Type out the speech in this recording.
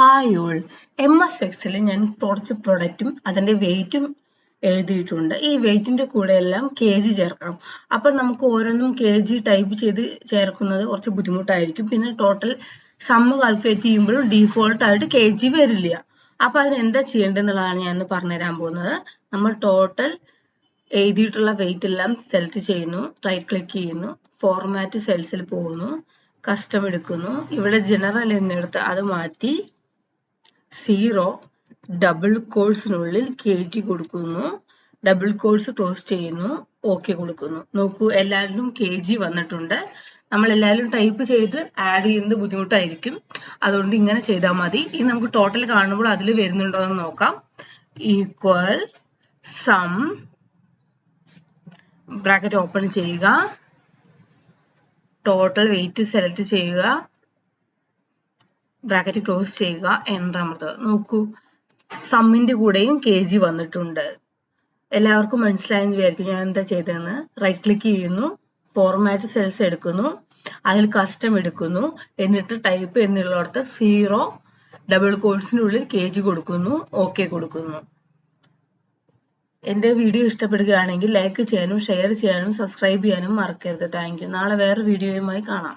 Hi all MS Excel ഞാൻ കുറച്ച് പ്രൊഡക്റ്റും അതിന്റെ വെയിറ്റും എഴുതിയിട്ടുണ്ട്. ഈ വെയിറ്റിന്റെ കൂടെ എല്ലാം kg ചേർക്കണം. അപ്പോൾ നമുക്ക് ഓരോന്നും kg ടൈപ്പ് ചെയ്ത് ചേർക്കുന്നത് കുറച്ച് ബുദ്ധിമുട്ടായിരിക്കും. പിന്നെ ടോട്ടൽ സമ്മ് കാൽക്കുലേറ്റ് ചെയ്യുമ്പോൾ ഡീഫോൾട്ട് ആയിട്ട് kg വരില്ല. അപ്പോൾ അതിന് എന്താ ചെയ്യേണ്ടതെന്നുള്ളതാണ് ഞാൻ പറഞ്ഞുതരാൻ പോകുന്നത്. നമ്മൾ ടോട്ടൽ എഴുതിയിട്ടുള്ള വെയിറ്റ് എല്ലാം സെലക്ട് ചെയ്യുന്നു, റൈറ്റ് ക്ലിക്ക് ചെയ്യുന്നു, ഫോർമാറ്റ് സെൽസിൽ പോകുന്നു, കസ്റ്റം എടുക്കുന്നു. ഇവിടെ ജനറൽ എന്നെടുത്ത് അത് മാറ്റി 0 ഡബിൾ കോഴ്സിനുള്ളിൽ kg കൊടുക്കുന്നു, ഡബിൾ കോഴ്സ് ക്ലോസ് ചെയ്യുന്നു, ഓക്കെ കൊടുക്കുന്നു. നോക്കൂ, എല്ലാവരിലും kg വന്നിട്ടുണ്ട്. നമ്മൾ എല്ലാവരും ടൈപ്പ് ചെയ്ത് ആഡ് ചെയ്യുന്നത് ബുദ്ധിമുട്ടായിരിക്കും, അതുകൊണ്ട് ഇങ്ങനെ ചെയ്താൽ മതി. ഇനി നമുക്ക് ടോട്ടൽ കാണുമ്പോൾ അതിൽ വരുന്നുണ്ടോ എന്ന് നോക്കാം. ഈക്വൽ സം ബ്രാക്കറ്റ് ഓപ്പൺ ചെയ്യുക, ടോട്ടൽ വെയിറ്റ് സെലക്ട് ചെയ്യുക, ബ്രാക്കറ്റ് ക്ലോസ് ചെയ്യുക, എൻ്റർ അമർത്തുക. നോക്കൂ, സമ്മിന്റെ കൂടെയും kg വന്നിട്ടുണ്ട്. എല്ലാവർക്കും മനസ്സിലായെന്ന് വിചാരിക്കും ഞാൻ എന്താ ചെയ്തതെന്ന്. റൈറ്റ് ക്ലിക്ക് ചെയ്യുന്നു, ഫോർമാറ്റ് സെൽസ് എടുക്കുന്നു, അതിൽ കസ്റ്റം എടുക്കുന്നു, എന്നിട്ട് ടൈപ്പ് എന്നുള്ളിടത്ത് 0 ഡബിൾ കോഴ്സിനുള്ളിൽ kg കൊടുക്കുന്നു, ഓക്കെ കൊടുക്കുന്നു. എൻ്റെ വീഡിയോ ഇഷ്ടപ്പെടുകയാണെങ്കിൽ ലൈക്ക് ചെയ്യാനും ഷെയർ ചെയ്യാനും സബ്സ്ക്രൈബ് ചെയ്യാനും മറക്കരുത്. Thank you. നാളെ വേറെ വീഡിയോയുമായി കാണാം.